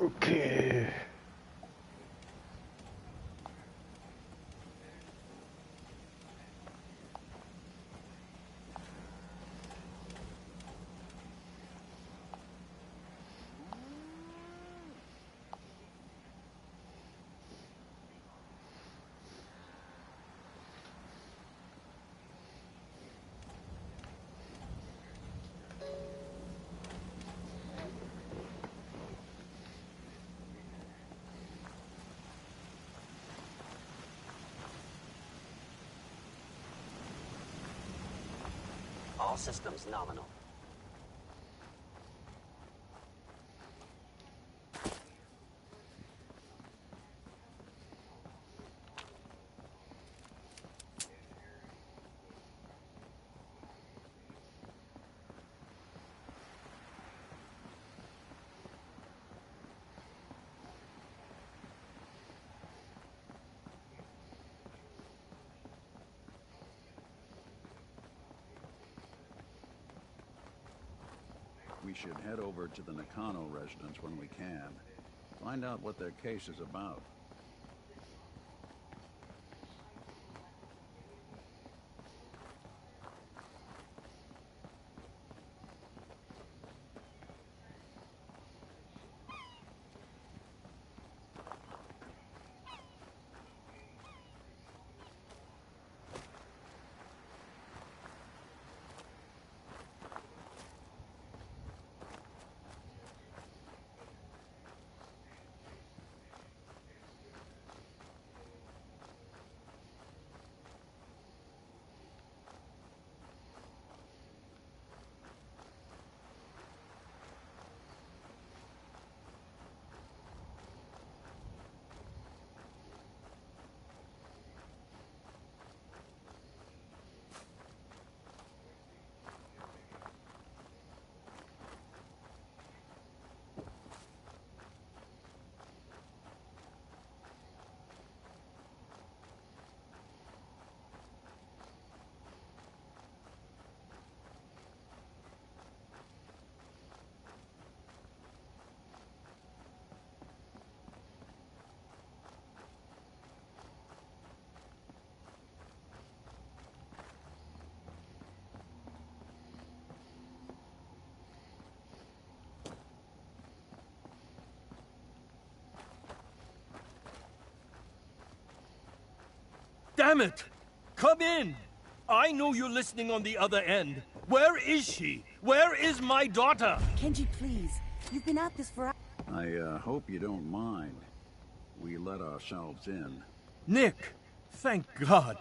Okay. All systems nominal. We should head over to the Nakano residence when we can. Find out what their case is about. Damn it! Come in! I know you're listening on the other end. Where is she? Where is my daughter? Kenji, please. You've been at this for... I hope you don't mind. We let ourselves in. Nick, thank God.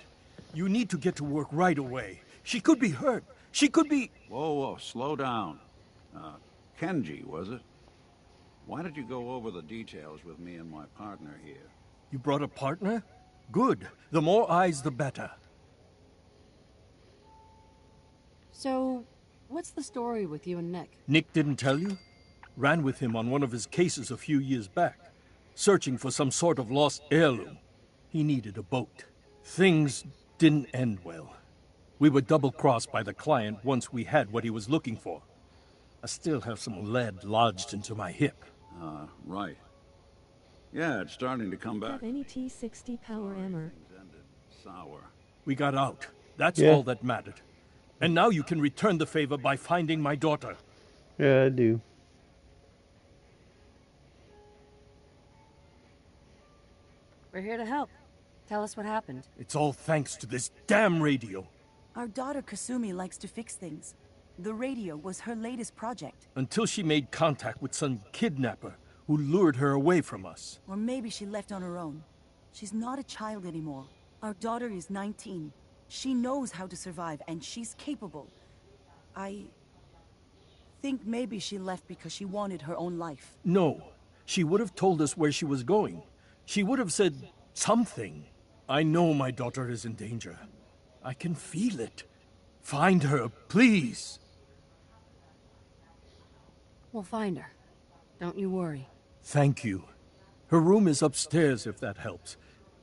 You need to get to work right away. She could be hurt. She could be... Whoa, slow down. Kenji, was it? Why did you go over the details with me and my partner here? You brought a partner? Good. The more eyes, the better. So, what's the story with you and Nick? Nick didn't tell you? Ran with him on one of his cases a few years back, searching for some sort of lost heirloom. He needed a boat. Things didn't end well. We were double-crossed by the client once we had what he was looking for. I still have some lead lodged into my hip. Right. Yeah, it's starting to come back. Have any T60 power ammo? Things ended sour. We got out. That's all that mattered. And now you can return the favor by finding my daughter. Yeah, I do. We're here to help. Tell us what happened. It's all thanks to this damn radio. Our daughter Kasumi likes to fix things. The radio was her latest project. Until she made contact with some kidnapper who lured her away from us. Or maybe she left on her own. She's not a child anymore. Our daughter is 19. She knows how to survive, and she's capable. I think maybe she left because she wanted her own life. No. She would have told us where she was going. She would have said something. I know my daughter is in danger. I can feel it. Find her, please. We'll find her. Don't you worry. Thank you. Her room is upstairs, if that helps.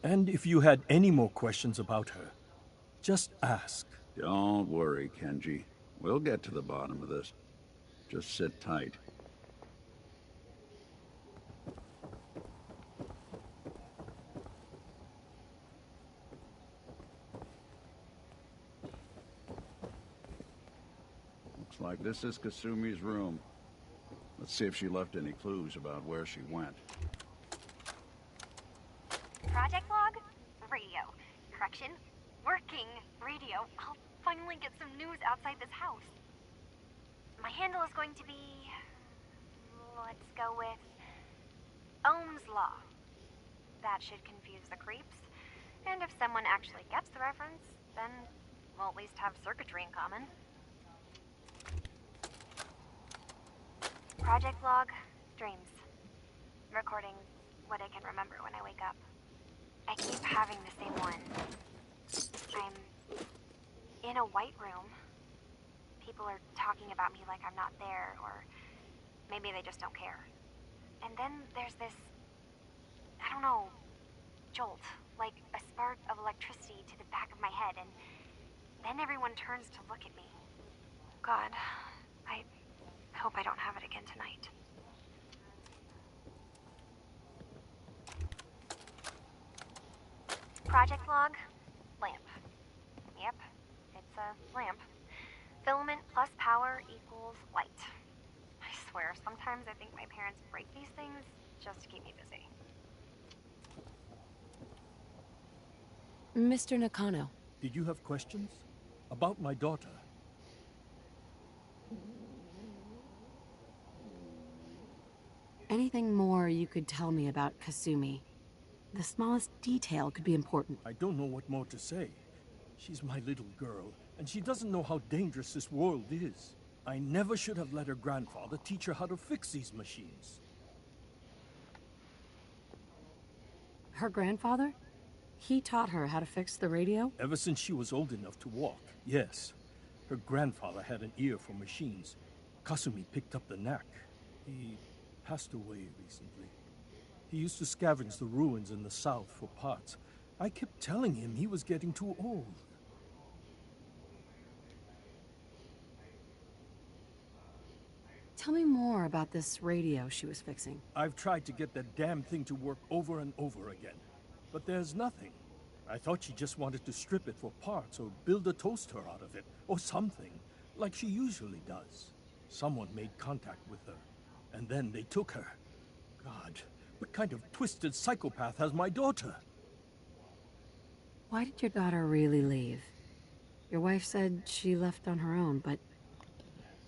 And if you had any more questions about her, just ask. Don't worry, Kenji. We'll get to the bottom of this. Just sit tight. Looks like this is Kasumi's room. Let's see if she left any clues about where she went. Project log? Radio. Correction? Working radio. I'll finally get some news outside this house. My handle is going to be... let's go with... Ohm's Law. That should confuse the creeps. And if someone actually gets the reference, then we'll at least have circuitry in common. Project log, dreams. Recording what I can remember when I wake up. I keep having the same one. I'm in a white room. People are talking about me like I'm not there, or maybe they just don't care. And then there's this, I don't know, jolt, like a spark of electricity to the back of my head, and then everyone turns to look at me. God, I hope I don't have it again tonight. Project log, lamp. Yep, it's a lamp. Filament plus power equals light. I swear, sometimes I think my parents break these things just to keep me busy. Mr. Nakano. Did you have questions? About my daughter? Anything more you could tell me about Kasumi? The smallest detail could be important. I don't know what more to say. She's my little girl, and she doesn't know how dangerous this world is. I never should have let her grandfather teach her how to fix these machines. Her grandfather? He taught her how to fix the radio? Ever since she was old enough to walk, yes. Her grandfather had an ear for machines. Kasumi picked up the knack. He passed away recently. He used to scavenge the ruins in the south for parts. I kept telling him he was getting too old. Tell me more about this radio she was fixing. I've tried to get that damn thing to work over and over again, but there's nothing. I thought she just wanted to strip it for parts or build a toaster out of it, or something, like she usually does. Someone made contact with her, and then they took her. God, what kind of twisted psychopath has my daughter? Why did your daughter really leave? Your wife said she left on her own, but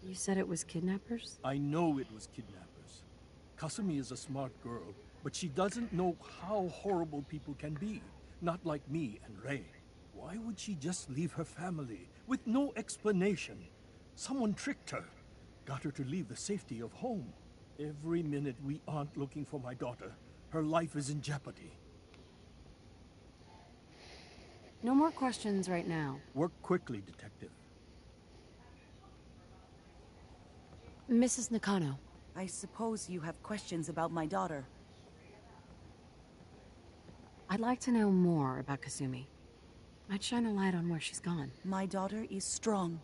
you said it was kidnappers? I know it was kidnappers. Kasumi is a smart girl, but she doesn't know how horrible people can be. Not like me and Ray. Why would she just leave her family with no explanation? Someone tricked her. Got her to leave the safety of home. Every minute we aren't looking for my daughter, her life is in jeopardy. No more questions right now. Work quickly, Detective. Mrs. Nakano. I suppose you have questions about my daughter. I'd like to know more about Kasumi. Might shine a light on where she's gone. My daughter is strong,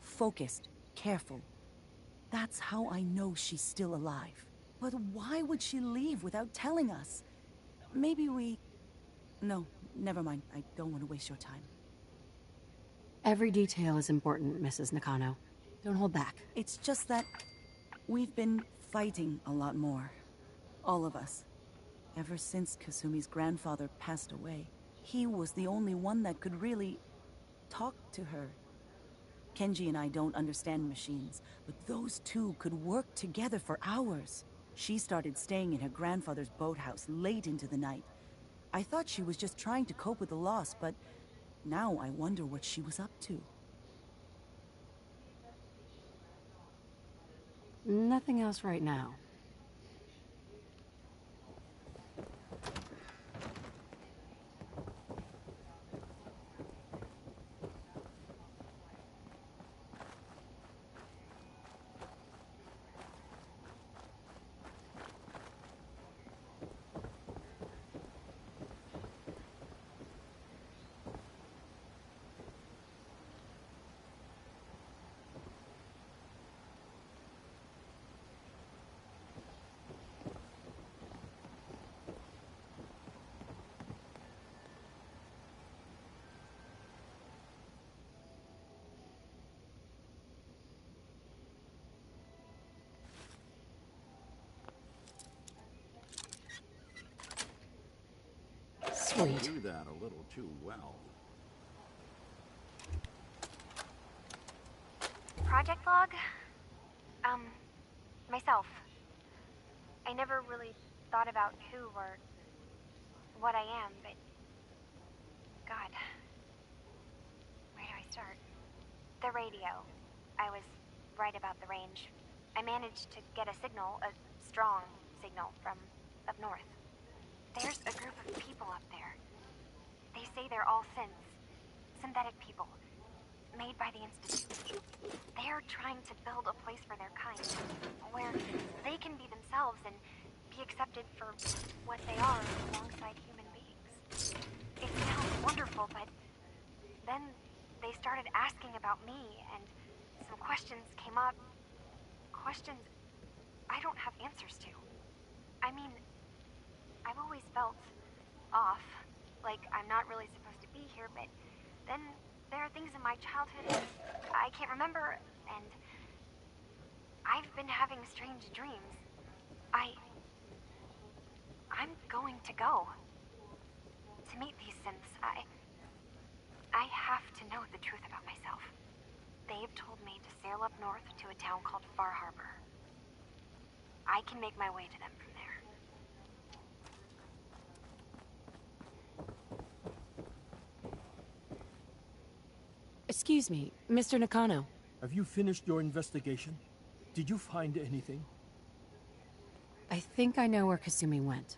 focused, careful. That's how I know she's still alive. But why would she leave without telling us? Maybe we... No, never mind. I don't want to waste your time. Every detail is important, Mrs. Nakano. Don't hold back. It's just that we've been fighting a lot more. All of us. Ever since Kasumi's grandfather passed away. He was the only one that could really talk to her. Kenji and I don't understand machines, but those two could work together for hours. She started staying in her grandfather's boathouse late into the night. I thought she was just trying to cope with the loss, but now I wonder what she was up to. Nothing else right now. Sweet. do that a little too well. Project log? Myself. I never really thought about who or what I am, but... God. Where do I start? The radio. I was right about the range. I managed to get a signal, a strong signal, from up north. There's a group of people up there. They say they're all synths. Synthetic people. Made by the Institute. They're trying to build a place for their kind, where they can be themselves and be accepted for what they are alongside human beings. It sounds wonderful, but then they started asking about me, and some questions came up. Questions I don't have answers to. I mean, I've always felt off, like I'm not really supposed to be here, but then there are things in my childhood that I can't remember, and I've been having strange dreams. I'm going to go. To meet these synths, I have to know the truth about myself. They've told me to sail up north to a town called Far Harbor. I can make my way to them from there. Excuse me, Mr. Nakano. Have you finished your investigation? Did you find anything? I think I know where Kasumi went.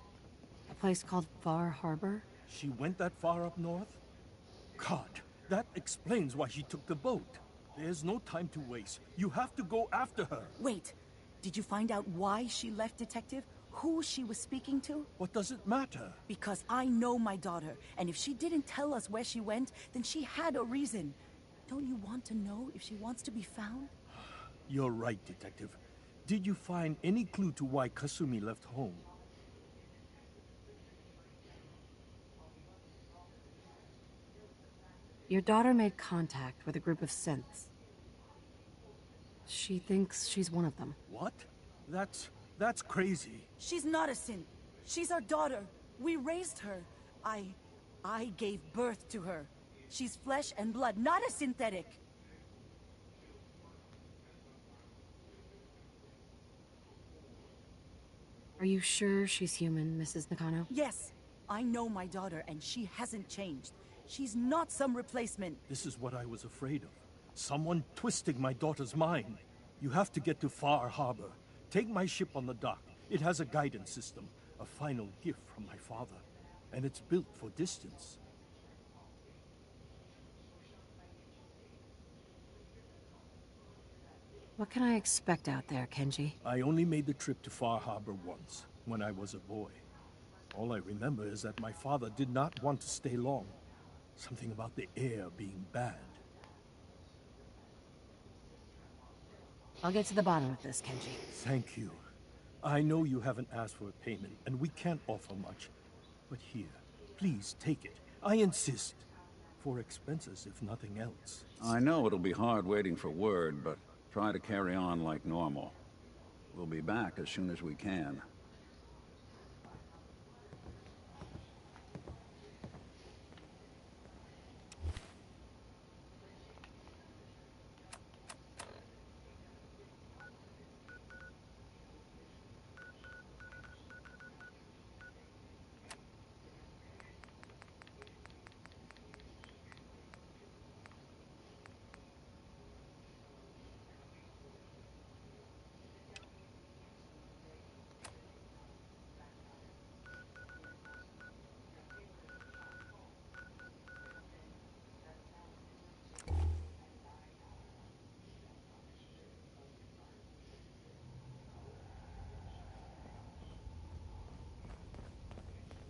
A place called Far Harbor? She went that far up north? God, that explains why she took the boat. There's no time to waste. You have to go after her. Wait, did you find out why she left, Detective? Who she was speaking to? What does it matter? Because I know my daughter, and if she didn't tell us where she went, then she had a reason. Don't you want to know if she wants to be found? You're right, Detective. Did you find any clue to why Kasumi left home? Your daughter made contact with a group of synths. She thinks she's one of them. What? That's crazy. She's not a synth. She's our daughter. We raised her. I gave birth to her. She's flesh and blood, not a synthetic. Are you sure she's human, Mrs. Nakano? Yes, I know my daughter, and she hasn't changed. She's not some replacement. This is what I was afraid of. Someone twisting my daughter's mind. You have to get to Far Harbor. Take my ship on the dock. It has a guidance system, a final gift from my father. And it's built for distance. What can I expect out there, Kenji? I only made the trip to Far Harbor once, when I was a boy. All I remember is that my father did not want to stay long. Something about the air being bad. I'll get to the bottom of this, Kenji. Thank you. I know you haven't asked for a payment, and we can't offer much. But here, please take it. I insist. For expenses, if nothing else. I know it'll be hard waiting for word, but try to carry on like normal. We'll be back as soon as we can.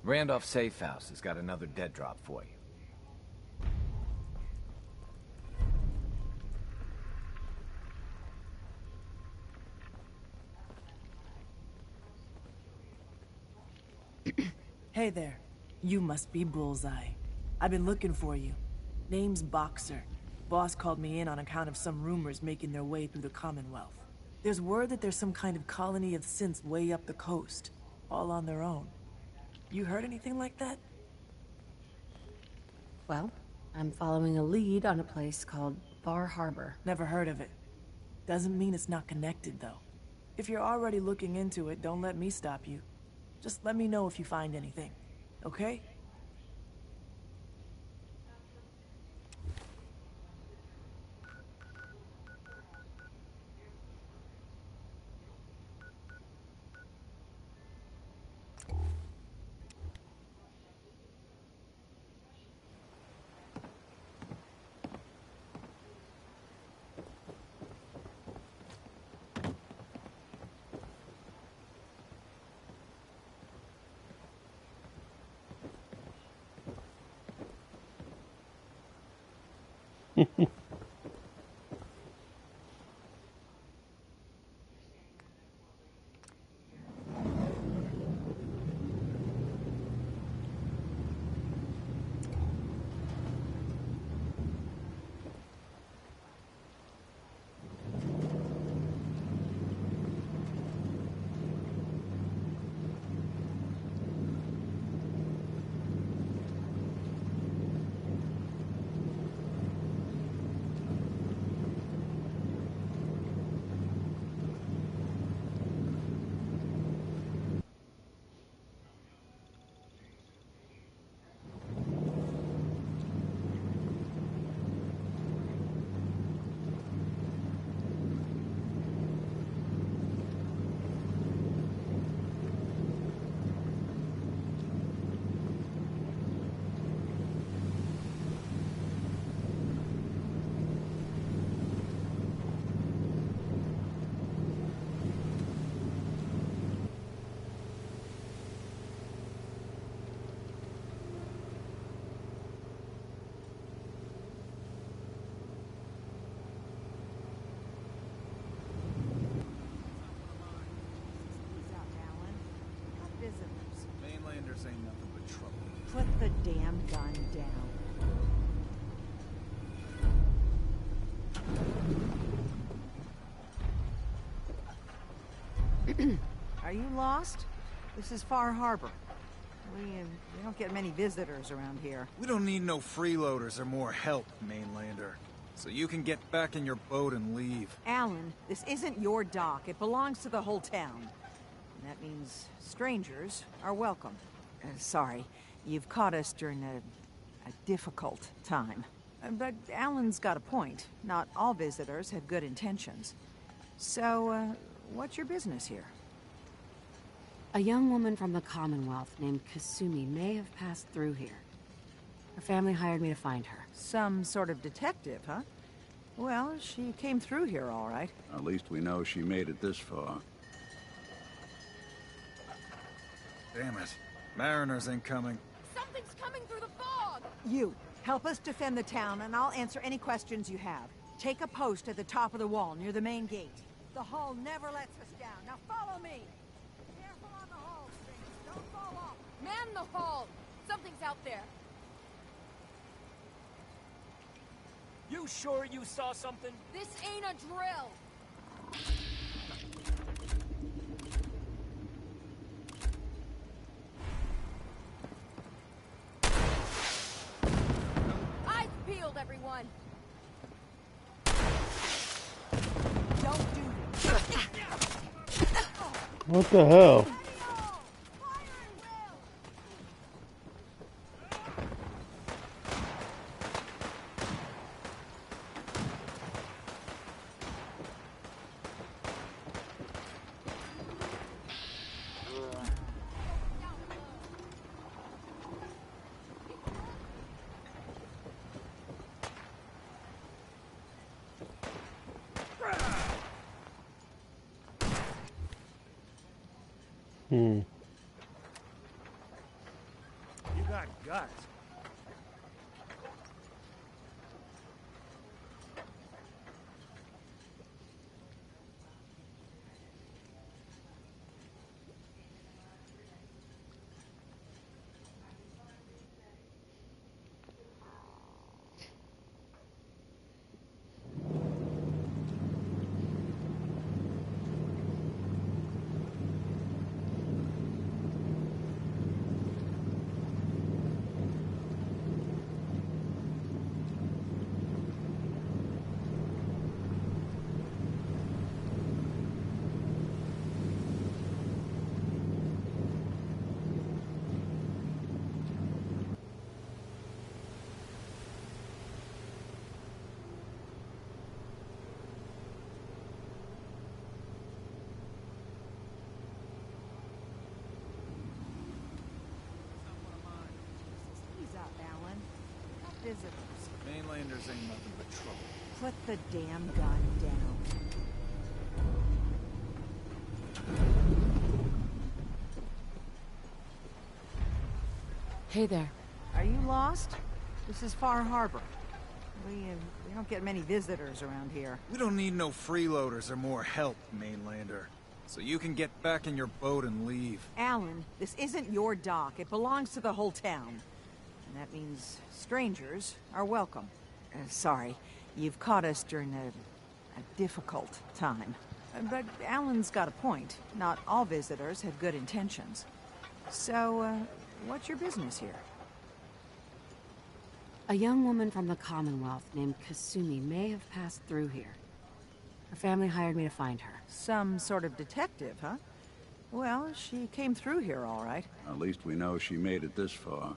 Randolph Safe House has got another dead drop for you. Hey there. You must be Bullseye. I've been looking for you. Name's Boxer. Boss called me in on account of some rumors making their way through the Commonwealth. There's word that there's some kind of colony of synths way up the coast, all on their own. You heard anything like that? Well, I'm following a lead on a place called Bar Harbor. Never heard of it. Doesn't mean it's not connected, though. If you're already looking into it, don't let me stop you. Just let me know if you find anything, okay? Mainlanders ain't nothing but trouble. Put the damn gun down. Are you lost? This is Far Harbor. We don't get many visitors around here. We don't need no freeloaders or more help, Mainlander. So you can get back in your boat and leave. Alan, this isn't your dock. It belongs to the whole town. And that means strangers are welcome. Sorry, you've caught us during a difficult time. But Alan's got a point. Not all visitors have good intentions. So, what's your business here? A young woman from the Commonwealth named Kasumi may have passed through here. Her family hired me to find her. Some sort of detective, huh? Well, she came through here all right. At least we know she made it this far. Damn it. Mariners ain't coming. Something's coming through the fog! You, help us defend the town, and I'll answer any questions you have. Take a post at the top of the wall, near the main gate. The hull never lets us down. Now follow me! Careful on the hull, strangers. Don't fall off. Man the hull! Something's out there. You sure you saw something? This ain't a drill! Eyes peeled, everyone! Don't do What the hell? You got guts. visitors. Mainlanders ain't nothing but trouble. Put the damn gun down. Hey there. Are you lost? This is Far Harbor. We don't get many visitors around here. We don't need no freeloaders or more help, Mainlander. So you can get back in your boat and leave. Alan, this isn't your dock. It belongs to the whole town. And that means strangers are welcome. Sorry, you've caught us during a difficult time. But Alan's got a point. Not all visitors have good intentions. So, what's your business here? A young woman from the Commonwealth named Kasumi may have passed through here. Her family hired me to find her. Some sort of detective, huh? Well, she came through here all right. At least we know she made it this far.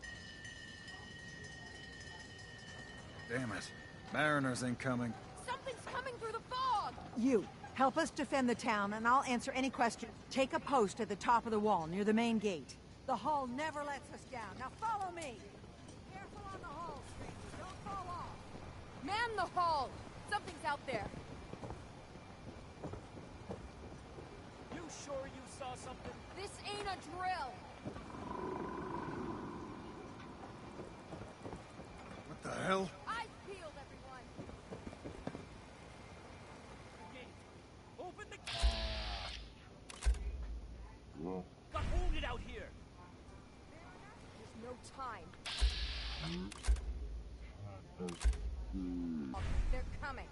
Damn it. Mariners incoming. Something's coming through the fog! You, help us defend the town, and I'll answer any questions. Take a post at the top of the wall, near the main gate. The hull never lets us down. Now follow me! Careful on the hull, strangers. Don't fall off. Man the hull! Something's out there. You sure you saw something? This ain't a drill! What the hell? Eyes peeled, everyone! Gate. Open the Got wounded out here! There's no time. They're coming.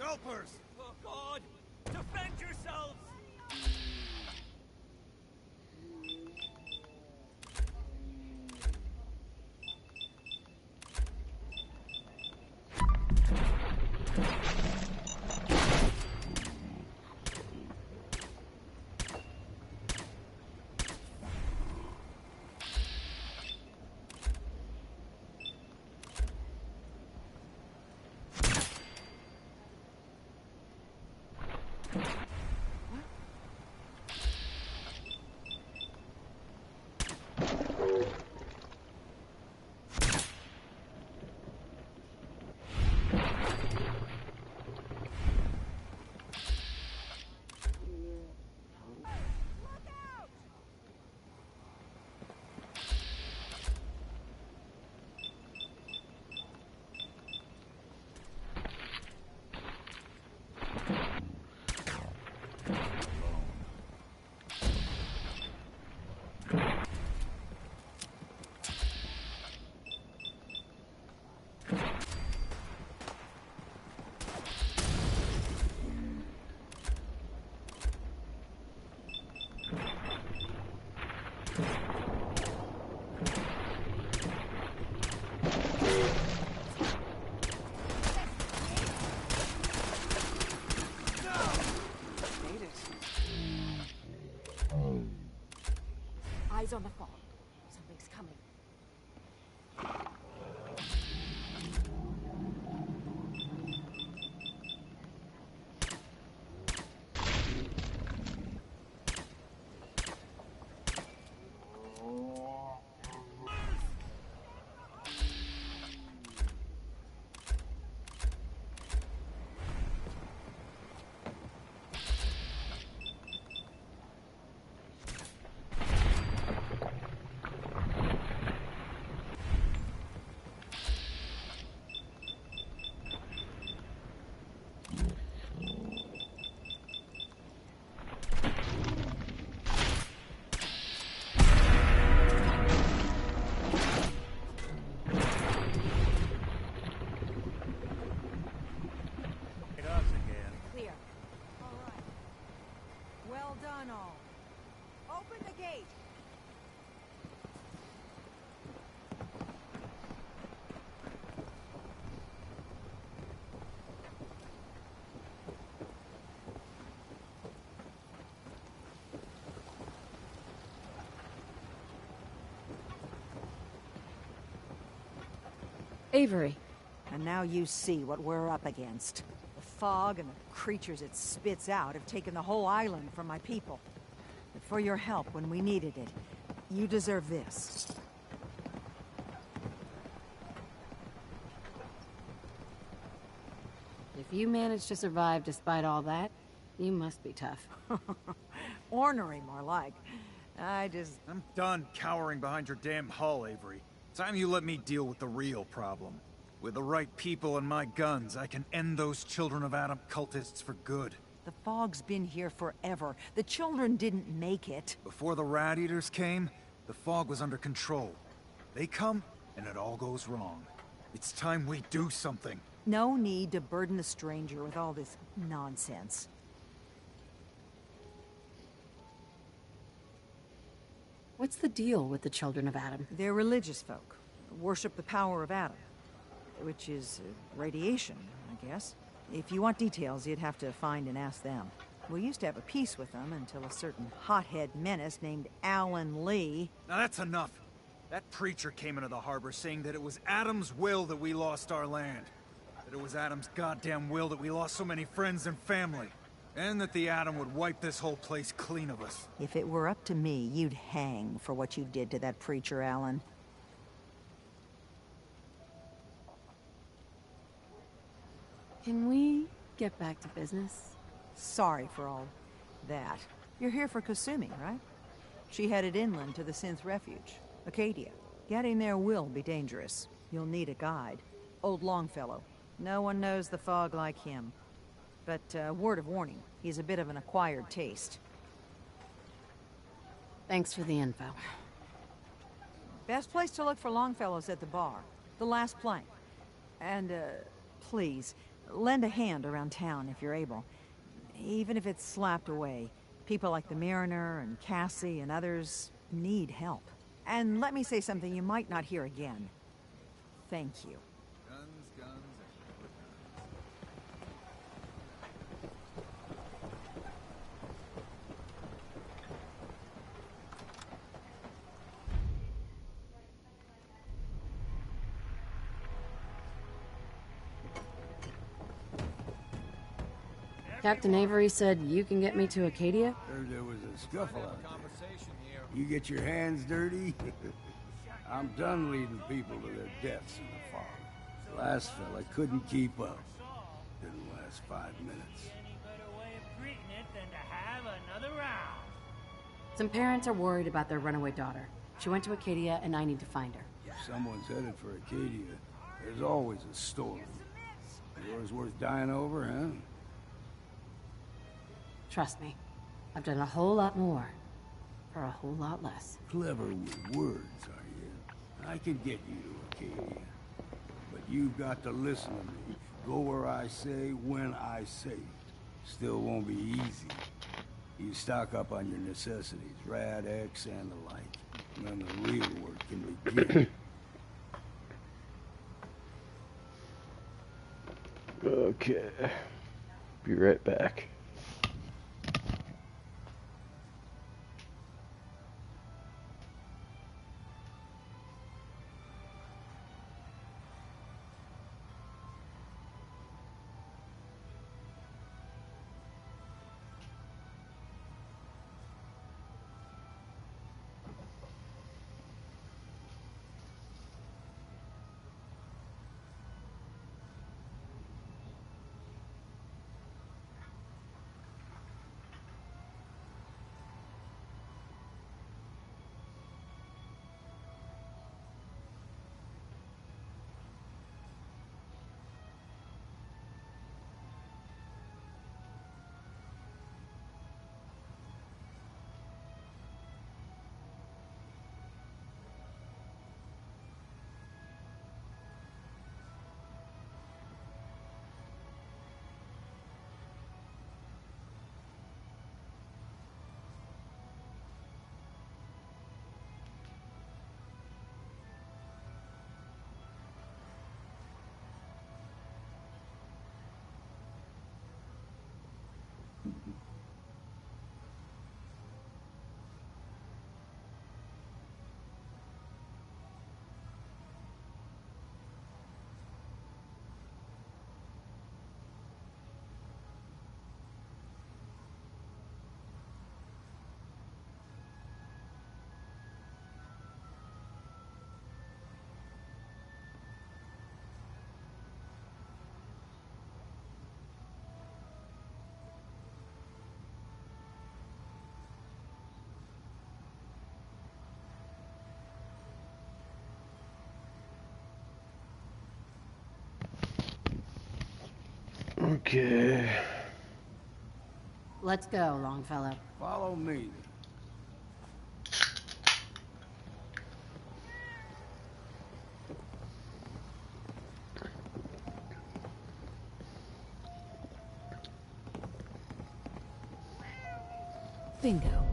Gulpers! Oh, God! Defend yourselves! Eyes on the fog. Something's coming. Well done, all. Open the gate. Avery. And now you see what we're up against. The fog and the creatures it spits out have taken the whole island from my people. But for your help when we needed it, you deserve this. you managed to survive despite all that, you must be tough. Ornery, more like. I'm done cowering behind your damn hull, Avery. Time you let me deal with the real problem. With the right people and my guns, I can end those Children of Adam cultists for good. The fog's been here forever. The children didn't make it. Before the Rat Eaters came, the fog was under control. They come, and it all goes wrong. It's time we do something. No need to burden the stranger with all this nonsense. What's the deal with the Children of Adam? They're religious folk. Worship the power of Adam. Which is radiation, I guess. If you want details, you'd have to find and ask them. We used to have a peace with them until a certain hothead menace named Alan Lee... Now that's enough. That preacher came into the harbor saying that it was Adam's will that we lost our land. That it was Adam's goddamn will that we lost so many friends and family. And that the Atom would wipe this whole place clean of us. If it were up to me, you'd hang for what you did to that preacher, Alan. Can we get back to business? Sorry for all that. You're here for Kasumi, right? She headed inland to the Synth Refuge, Acadia. Getting there will be dangerous. You'll need a guide. Old Longfellow. No one knows the fog like him. But, word of warning, he's a bit of an acquired taste. Thanks for the info. Best place to look for Longfellow's at the bar. The last plank. And, please, lend a hand around town if you're able. Even if it's slapped away. People like the Mariner and Cassie and others need help. And let me say something you might not hear again. Thank you. Captain Avery said you can get me to Acadia? Heard there was a scuffle out there. You get your hands dirty? I'm done leading people to their deaths in the fog. Last fella couldn't keep up. Didn't last 5 minutes. Some parents are worried about their runaway daughter. She went to Acadia and I need to find her. If someone's headed for Acadia, there's always a storm. Yours worth dying over, huh? Trust me, I've done a whole lot more for a whole lot less. Clever with words, are you? I can get you to Acadia. But you've got to listen to me. Go where I say, when I say. Still won't be easy. You stock up on your necessities, Rad, X, and the like. And then the real work can begin. Okay. Be right back. Okay. Let's go, Longfellow. Follow me. Bingo.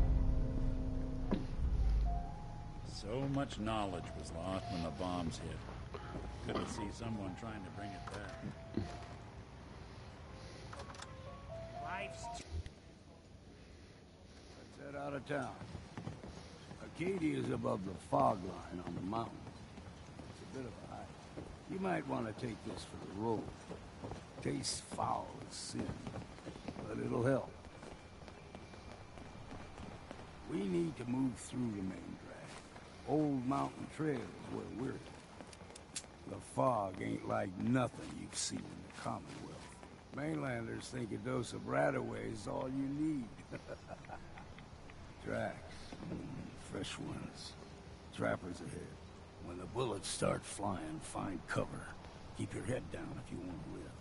So much knowledge was lost when the bombs hit. Couldn't see someone trying to bring it back. Let's head out of town. Acadia is above the fog line on the mountain. It's a bit of a hike. You might want to take this for the road. Tastes foul as sin, but it'll help. We need to move through the main drag. Old Mountain Trail is where we're at. The fog ain't like nothing you've seen in the Commonwealth. Mainlanders think a dose of Radaway is all you need. Tracks. Fresh ones. Trappers ahead. When the bullets start flying, find cover. Keep your head down if you want to live.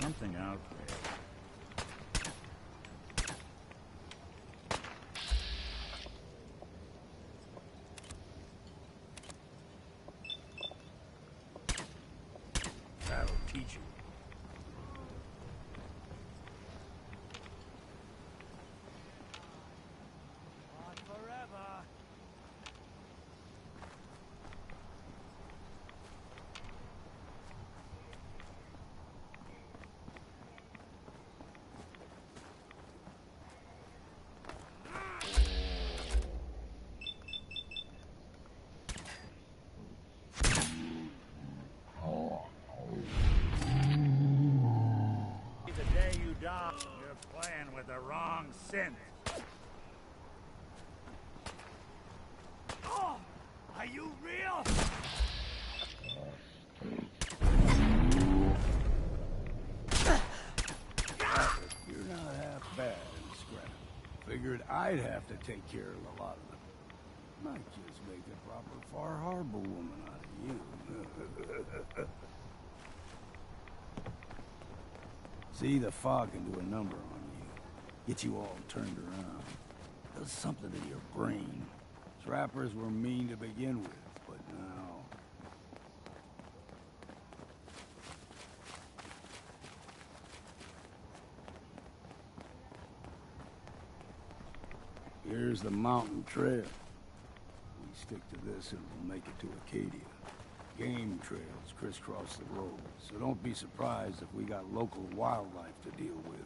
Something out there. That'll teach you. On forever. The day you die, you're playing with the wrong synth. Oh, are you real? You're not half bad in the scrap. Figured I'd have to take care of a lot of them. Might just make a proper Far Harbor woman out of you. See, the fog can do a number on you. Get you all turned around. Does something to your brain. Trappers were mean to begin with, but now... Here's the mountain trail. We stick to this and we'll make it to Acadia. Game trails crisscross the road, so don't be surprised if we got local wildlife to deal with.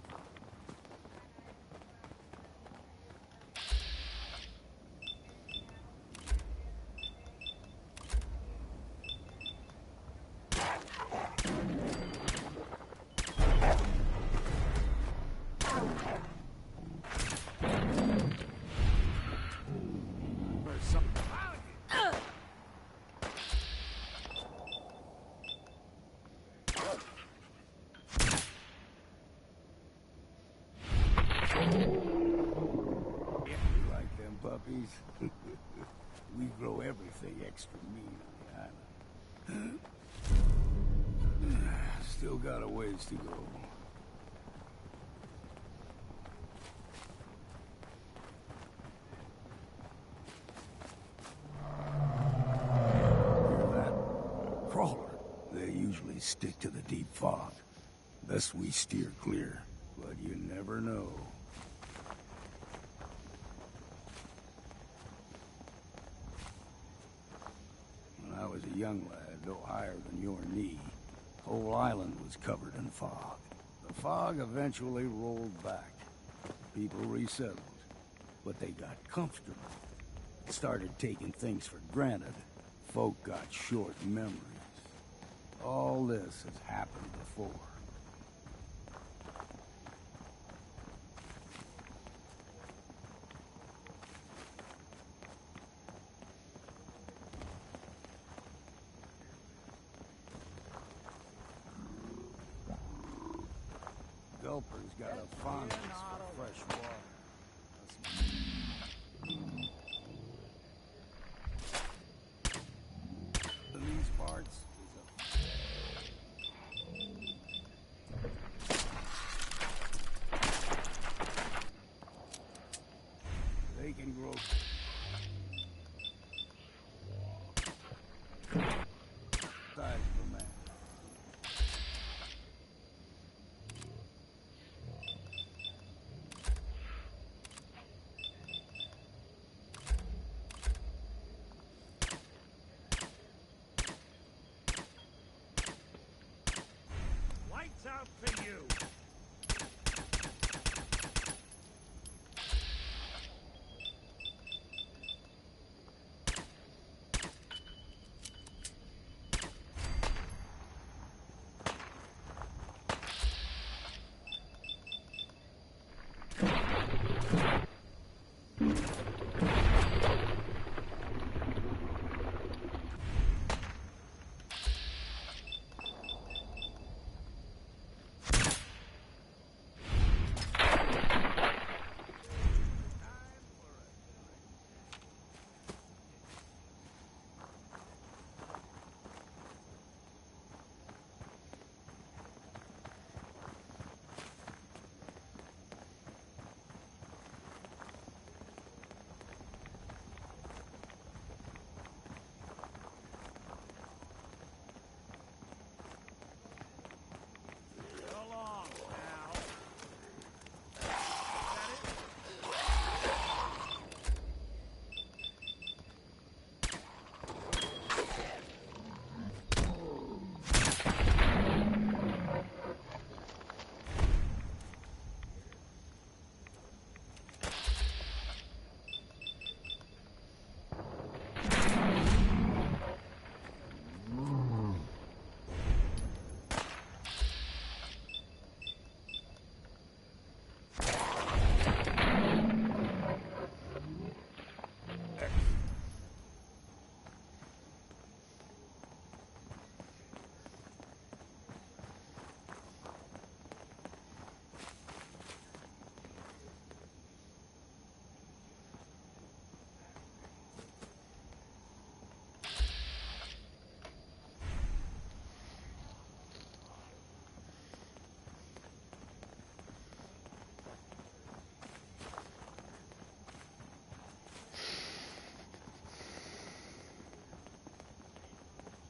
Puppies. We grow everything extra mean on the island. Still got a ways to go. Hear that? Crawler. They usually stick to the deep fog. Best we steer clear, but you never know. When I was a young lad, no higher than your knee, whole island was covered in fog. The fog eventually rolled back. People resettled, but they got comfortable. Started taking things for granted. Folk got short memories. All this has happened before. helper's got a fondness for fresh water. In these parts they can grow size of a man. Lights out for you!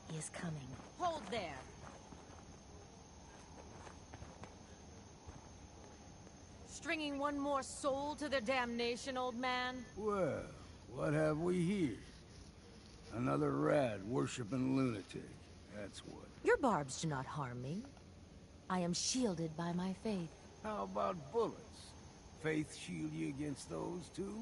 He is coming. Hold there! Stringing one more soul to their damnation, old man? Well, what have we here? Another rad worshipping lunatic. That's what. Your barbs do not harm me. I am shielded by my faith. How about bullets? Faith shield you against those too?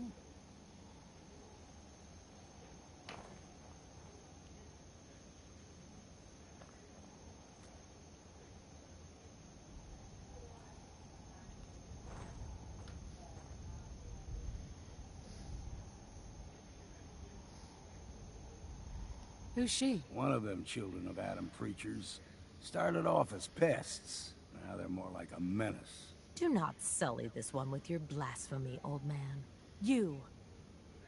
Who's she? One of them children of Adam preachers. Started off as pests. Now they're more like a menace. Do not sully this one with your blasphemy, old man. You.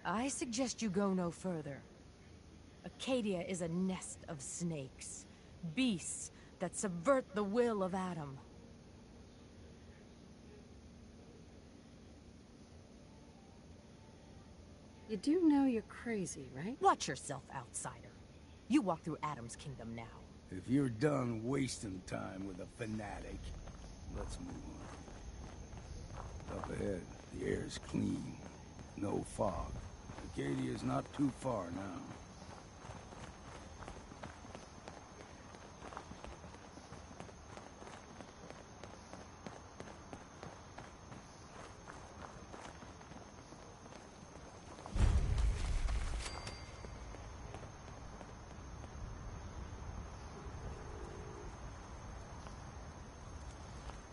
I suggest you go no further. Acadia is a nest of snakes. Beasts that subvert the will of Adam. You do know you're crazy, right? Watch yourself, outsider. You walk through Adam's kingdom now. If you're done wasting time with a fanatic, let's move on. Up ahead, the air's clean. No fog. Acadia's not too far now.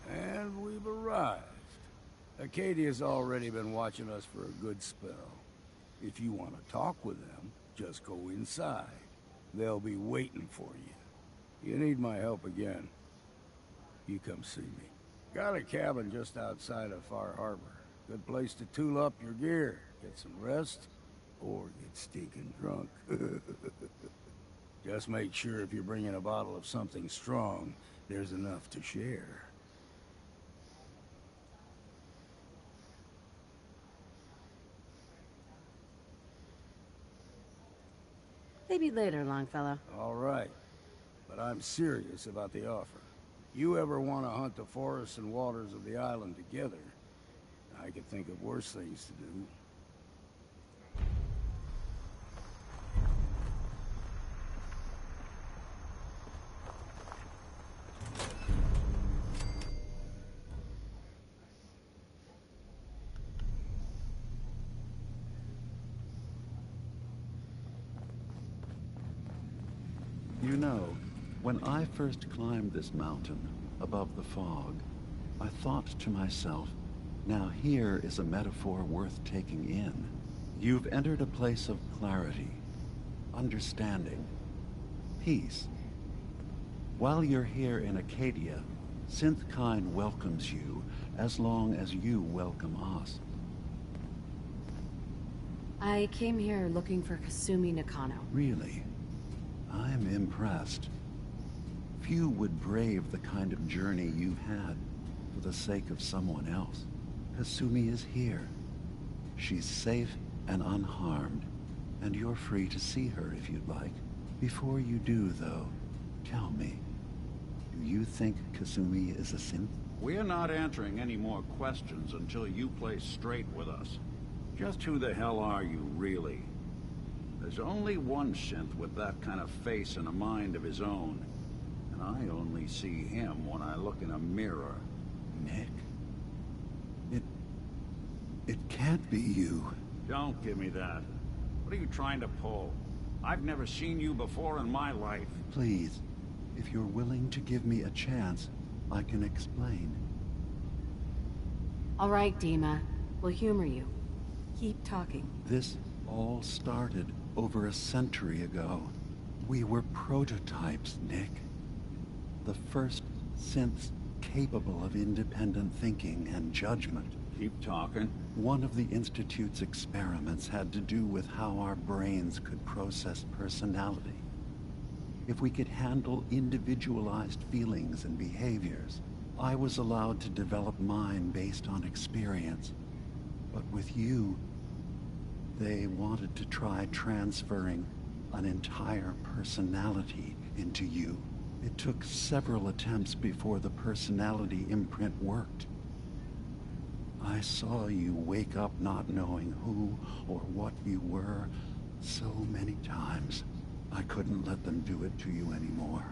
And we've arrived. Acadia's already been watching us for a good spell. If you want to talk with them, just go inside. They'll be waiting for you. You need my help again, you come see me. Got a cabin just outside of Far Harbor. Good place to tool up your gear, get some rest, or get stinking drunk. Just make sure if you're bringing a bottle of something strong, there's enough to share. Maybe later, Longfellow. All right, but I'm serious about the offer. You ever want to hunt the forests and waters of the island together, I could think of worse things to do. You know, when I first climbed this mountain, above the fog, I thought to myself, now here is a metaphor worth taking in. You've entered a place of clarity, understanding, peace. While you're here in Acadia, Synthkind welcomes you as long as you welcome us. I came here looking for Kasumi Nakano. Really? I'm impressed. Few would brave the kind of journey you've had for the sake of someone else. Kasumi is here. She's safe and unharmed, and you're free to see her if you'd like. Before you do, though, tell me, do you think Kasumi is a synth? We're not answering any more questions until you play straight with us. Just who the hell are you, really? There's only one synth with that kind of face and a mind of his own. And I only see him when I look in a mirror. Nick? It can't be you. Don't give me that. What are you trying to pull? I've never seen you before in my life. Please, if you're willing to give me a chance, I can explain. All right, Dima. We'll humor you. Keep talking. This all started over a century ago. We were prototypes, Nick. The first synths capable of independent thinking and judgment. Keep talking. One of the Institute's experiments had to do with how our brains could process personality. If we could handle individualized feelings and behaviors, I was allowed to develop mine based on experience. But with you, they wanted to try transferring an entire personality into you. It took several attempts before the personality imprint worked. I saw you wake up not knowing who or what you were so many times. I couldn't let them do it to you anymore.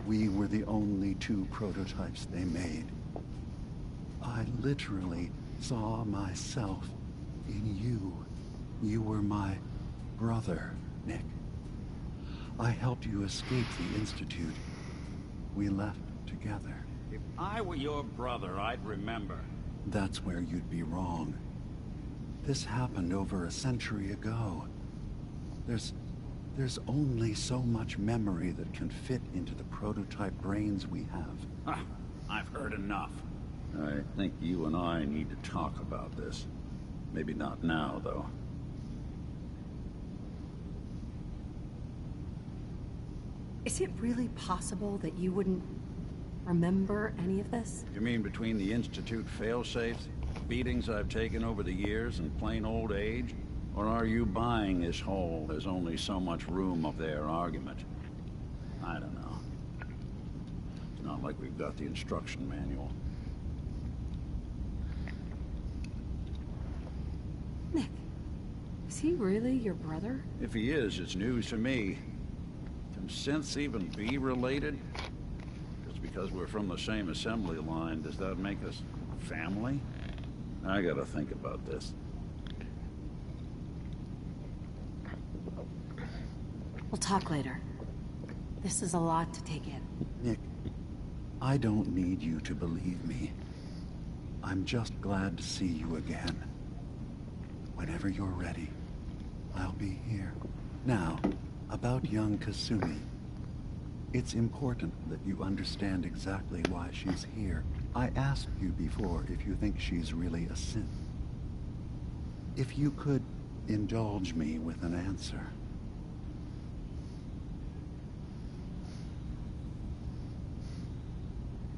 We were the only two prototypes they made. I literally saw myself in you. You were my brother, Nick. I helped you escape the Institute. We left together. If I were your brother, I'd remember. That's where you'd be wrong. This happened over a century ago. There's only so much memory that can fit into the prototype brains we have. I've heard enough. I think you and I need to talk about this. Maybe not now, though. Is it really possible that you wouldn't remember any of this? You mean between the Institute failsafes, beatings I've taken over the years, and plain old age? Or are you buying this whole "there's only so much room" of their argument? I don't know. It's not like we've got the instruction manual. Nick, is he really your brother? If he is, it's news to me. Can synths even be related? Just because we're from the same assembly line, does that make us family? I gotta think about this. We'll talk later. This is a lot to take in. Nick, I don't need you to believe me. I'm just glad to see you again. Whenever you're ready, I'll be here. Now, about young Kasumi. It's important that you understand exactly why she's here. I asked you before if you think she's really a synth. If you could indulge me with an answer.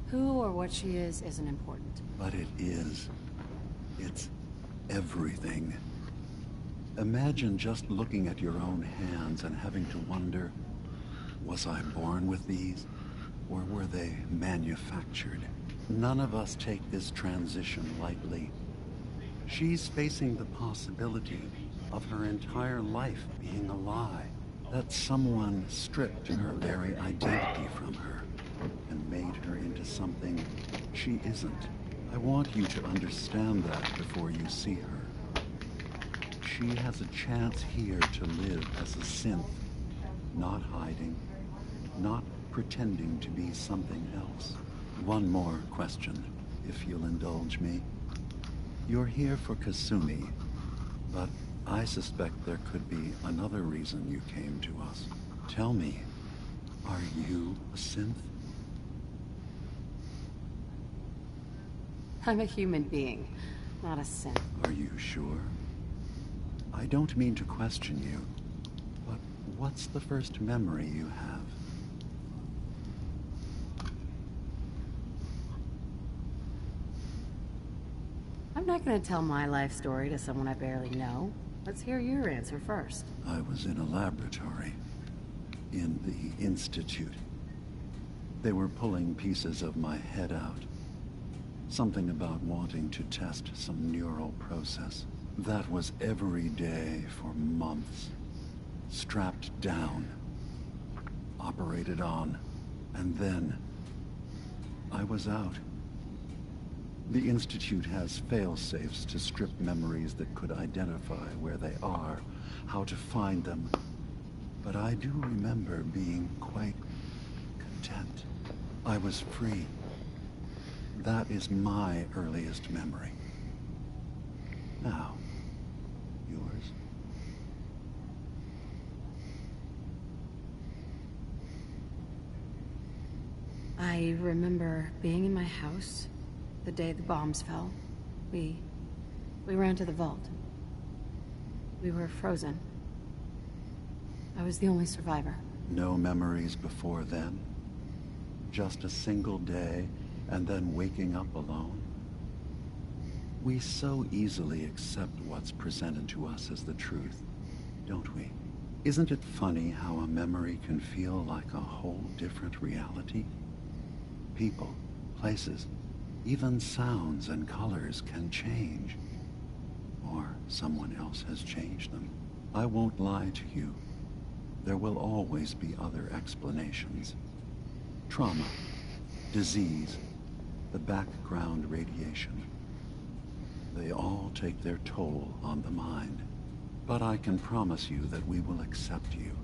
Who or what she is isn't important. But it is. It's everything. Imagine just looking at your own hands and having to wonder, was I born with these, or were they manufactured? None of us take this transition lightly. She's facing the possibility of her entire life being a lie, that someone stripped her very identity from her and made her into something she isn't. I want you to understand that before you see her. She has a chance here to live as a synth, not hiding, not pretending to be something else. One more question, if you'll indulge me. You're here for Kasumi, but I suspect there could be another reason you came to us. Tell me, are you a synth? I'm a human being, not a synth. Are you sure? I don't mean to question you, but what's the first memory you have? I'm not going to tell my life story to someone I barely know. Let's hear your answer first. I was in a laboratory. In the Institute. They were pulling pieces of my head out. Something about wanting to test some neural process. That was every day for months. Strapped down. Operated on. And then I was out. The Institute has fail-safes to strip memories that could identify where they are, how to find them. But I do remember being quite content. I was free. That is my earliest memory. Now, yours. I remember being in my house the day the bombs fell. We ran to the vault. We were frozen. I was the only survivor. No memories before then? Just a single day, and then waking up alone? We so easily accept what's presented to us as the truth, don't we? Isn't it funny how a memory can feel like a whole different reality? People, places, even sounds and colors can change. Or someone else has changed them. I won't lie to you. There will always be other explanations. Trauma, disease, the background radiation. They all take their toll on the mind. But I can promise you that we will accept you,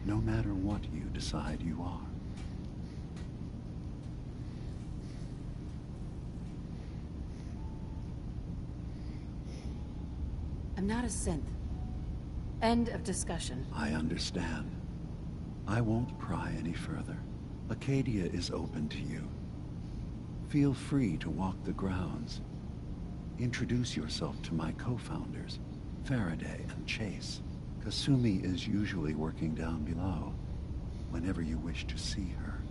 no matter what you decide you are. I'm not a synth. End of discussion. I understand. I won't pry any further. Acadia is open to you. Feel free to walk the grounds. Introduce yourself to my co-founders, Faraday and Chase. Kasumi is usually working down below, whenever you wish to see her.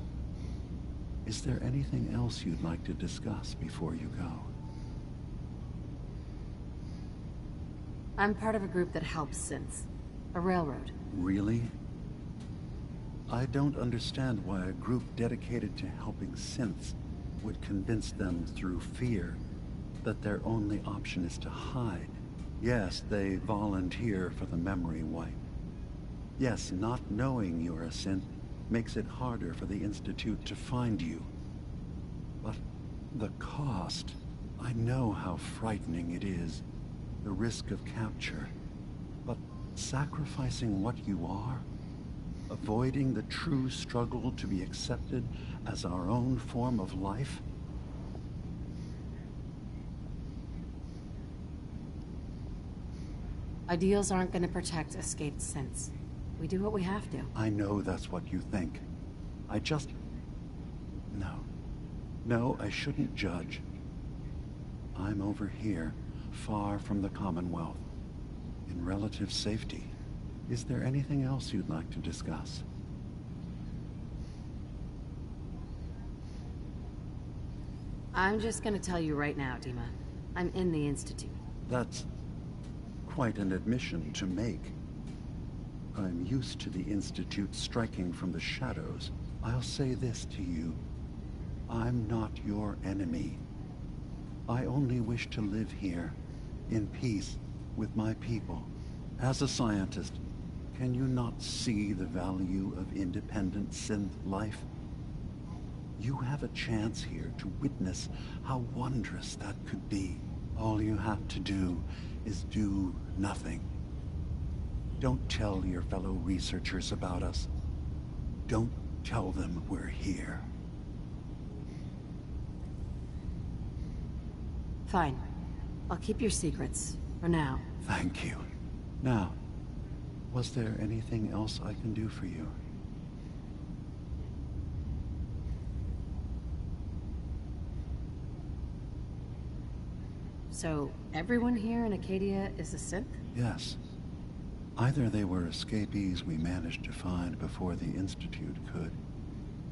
Is there anything else you'd like to discuss before you go? I'm part of a group that helps synths. A railroad. Really? I don't understand why a group dedicated to helping synths would convince them through fear that their only option is to hide. Yes, they volunteer for the memory wipe. Yes, not knowing you're a synth makes it harder for the Institute to find you. But the cost, I know how frightening it is. The risk of capture. But sacrificing what you are, avoiding the true struggle to be accepted as our own form of life? Ideals aren't going to protect escaped synths. We do what we have to. I know that's what you think. I just... No. No, I shouldn't judge. I'm over here, far from the Commonwealth, in relative safety. Is there anything else you'd like to discuss? I'm just gonna tell you right now, Dima. I'm in the Institute. That's quite an admission to make. I'm used to the Institute striking from the shadows. I'll say this to you. I'm not your enemy. I only wish to live here, in peace, with my people. As a scientist, can you not see the value of independent synth life? You have a chance here to witness how wondrous that could be. All you have to do is do nothing. Don't tell your fellow researchers about us. Don't tell them we're here. Fine. I'll keep your secrets, for now. Thank you. Now, was there anything else I can do for you? So, everyone here in Acadia is a synth? Yes. Either they were escapees we managed to find before the Institute could,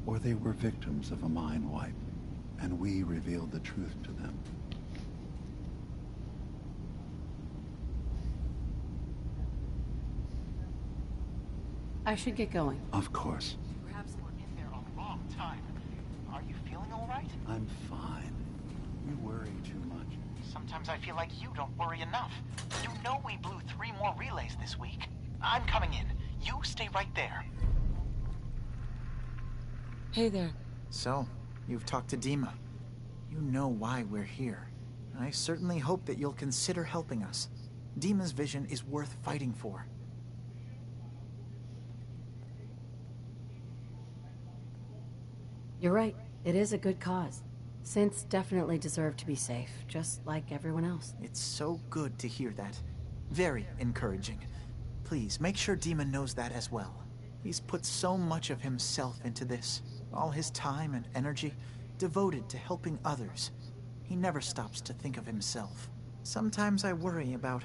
or they were victims of a mind wipe, and we revealed the truth to them. I should get going. Of course. Perhaps we're in there on the wrong time. Are you feeling all right? I'm fine. You worry too much. Sometimes I feel like you don't worry enough. You know we blew 3 more relays this week. I'm coming in. You stay right there. Hey there. So, you've talked to Dima. You know why we're here. I certainly hope that you'll consider helping us. Dima's vision is worth fighting for. You're right. It is a good cause. Synths definitely deserve to be safe, just like everyone else. It's so good to hear that. Very encouraging. Please, make sure Dima knows that as well. He's put so much of himself into this. All his time and energy devoted to helping others. He never stops to think of himself. Sometimes I worry about...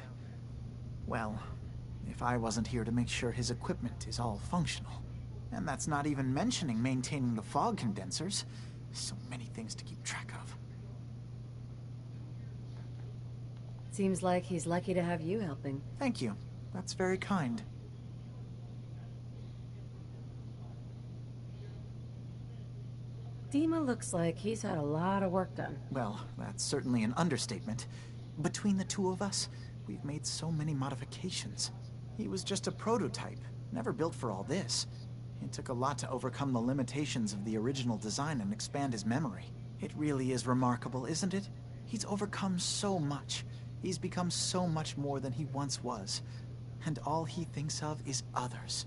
well, if I wasn't here to make sure his equipment is all functional. And that's not even mentioning maintaining the fog condensers. So many things to keep track of. Seems like he's lucky to have you helping. Thank you. That's very kind. Dima looks like he's had a lot of work done. Well, that's certainly an understatement. Between the two of us, we've made so many modifications. He was just a prototype, never built for all this. It took a lot to overcome the limitations of the original design and expand his memory. It really is remarkable, isn't it? He's overcome so much. He's become so much more than he once was. And all he thinks of is others.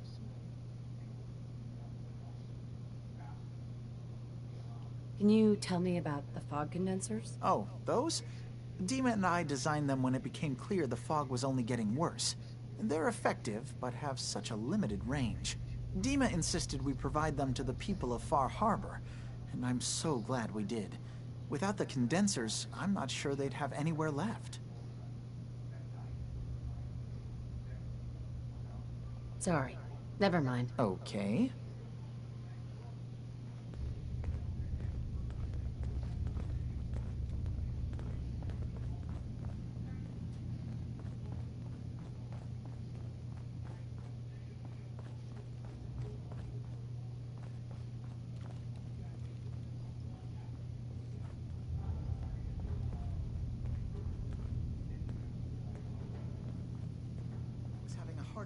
Can you tell me about the fog condensers? Oh, those? Dima and I designed them when it became clear the fog was only getting worse. They're effective, but have such a limited range. Dima insisted we provide them to the people of Far Harbor, and I'm so glad we did. Without the condensers, I'm not sure they'd have anywhere left. Sorry. Never mind. Okay.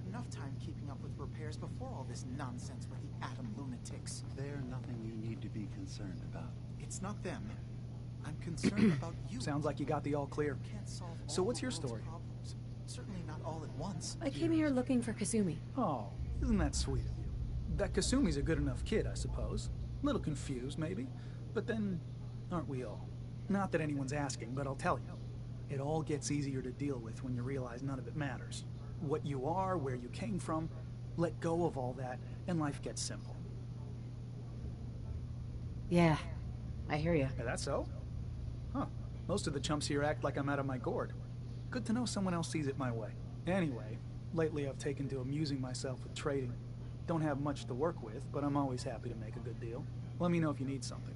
Enough time keeping up with repairs before all this nonsense with the atom lunatics. They're nothing you need to be concerned about. It's not them. I'm concerned about you. Sounds like you got the all clear. So what's your story? Problems. Certainly not all at once. I came here looking for Kasumi. Oh, isn't that sweet of you? That Kasumi's a good enough kid, I suppose. Little confused, maybe. But then, aren't we all? Not that anyone's asking, but I'll tell you. It all gets easier to deal with when you realize none of it matters. What you are, where you came from, let go of all that, and life gets simple. Yeah, I hear you. Is that so? Huh. Most of the chumps here act like I'm out of my gourd. Good to know someone else sees it my way. Anyway, lately I've taken to amusing myself with trading. Don't have much to work with, but I'm always happy to make a good deal. Let me know if you need something.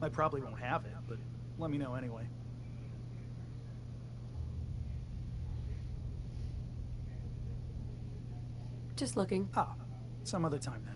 I probably won't have it, but let me know anyway. Just looking. Ah, some other time then.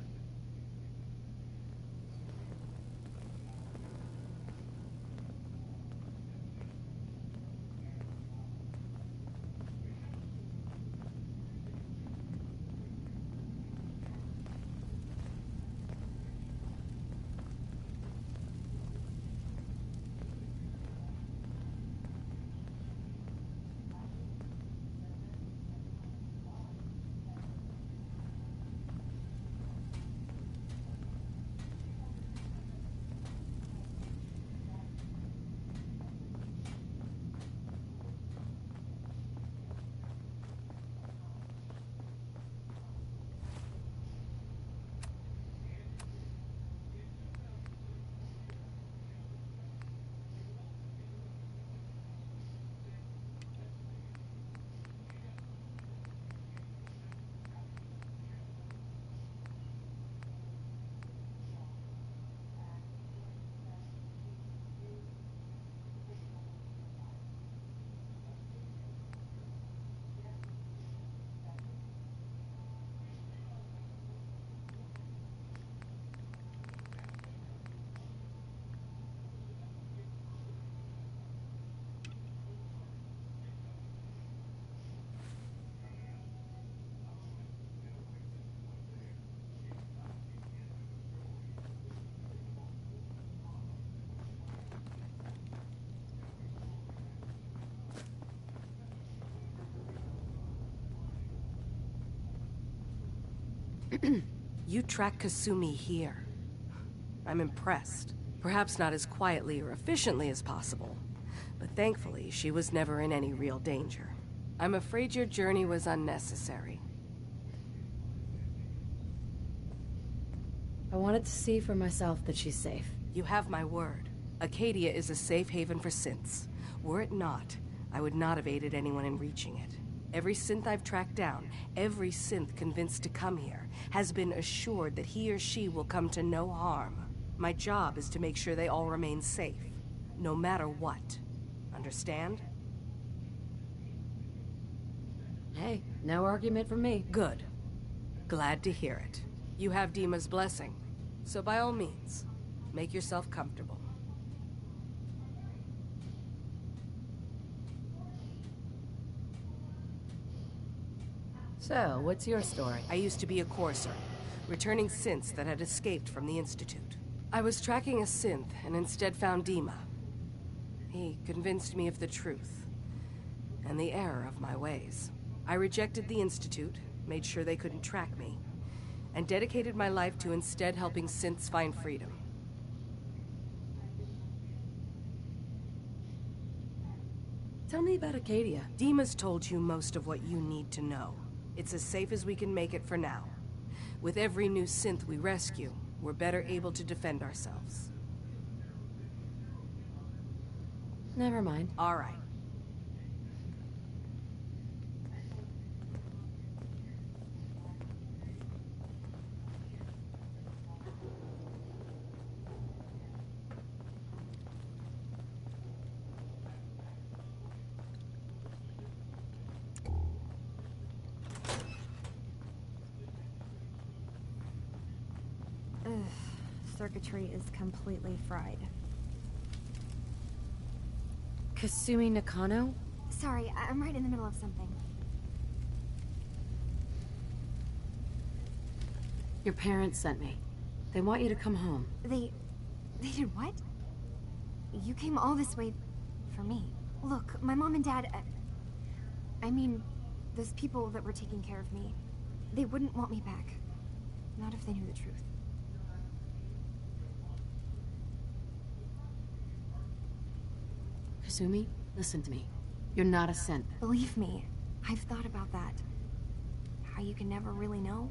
You track Kasumi here. I'm impressed. Perhaps not as quietly or efficiently as possible, but thankfully she was never in any real danger. I'm afraid your journey was unnecessary. I wanted to see for myself that she's safe. You have my word. Acadia is a safe haven for synths. Were it not, I would not have aided anyone in reaching it. Every synth I've tracked down, every synth convinced to come here, has been assured that he or she will come to no harm. My job is to make sure they all remain safe, no matter what. Understand? Hey, no argument from me. Good. Glad to hear it. You have Dima's blessing, so by all means, make yourself comfortable. So, what's your story? I used to be a courser, returning synths that had escaped from the Institute. I was tracking a synth and instead found Dima. He convinced me of the truth and the error of my ways. I rejected the Institute, made sure they couldn't track me, and dedicated my life to instead helping synths find freedom. Tell me about Acadia. Dima's told you most of what you need to know. It's as safe as we can make it for now. With every new synth we rescue, we're better able to defend ourselves. Never mind. All right. Circuitry is completely fried. Kasumi Nakano? Sorry, I'm right in the middle of something. Your parents sent me. They want you to come home. They did what? You came all this way for me. Look, my mom and dad, I mean, those people that were taking care of me, they wouldn't want me back. Not if they knew the truth. Kasumi, listen to me. You're not a synth. Believe me, I've thought about that. How you can never really know.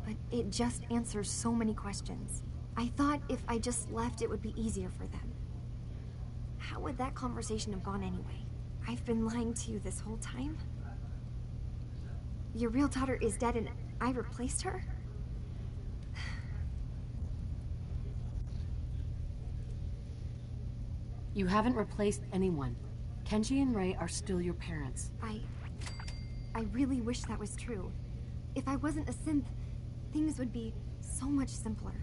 But it just answers so many questions. I thought if I just left, it would be easier for them. How would that conversation have gone anyway? I've been lying to you this whole time? Your real daughter is dead and I replaced her? You haven't replaced anyone. Kenji and Ray are still your parents. I really wish that was true. If I wasn't a synth, things would be so much simpler.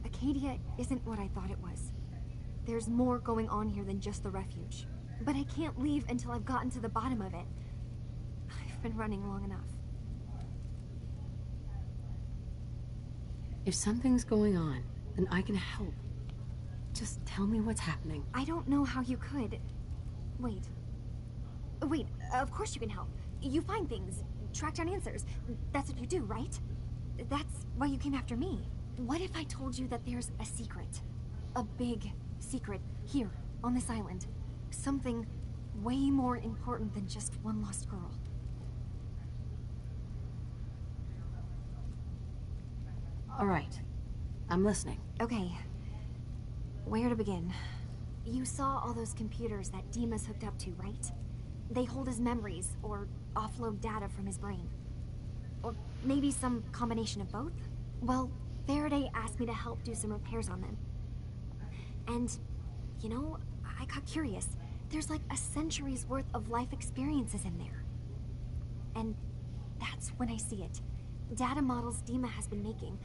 Acadia isn't what I thought it was. There's more going on here than just the refuge. But I can't leave until I've gotten to the bottom of it. I've been running long enough. If something's going on, then I can help. Just tell me what's happening. I don't know how you could. Wait, of course you can help. You find things, track down answers. That's what you do, right? That's why you came after me. What if I told you that there's a secret? A big secret here, on this island. Something way more important than just one lost girl. All right. I'm listening. Okay. Where to begin? You saw all those computers that Dima's hooked up to, right? They hold his memories, or offload data from his brain. Or maybe some combination of both? Well, Faraday asked me to help do some repairs on them. And, you know, I got curious. There's like a century's worth of life experiences in there. And that's when I see it. Data models Dima has been making,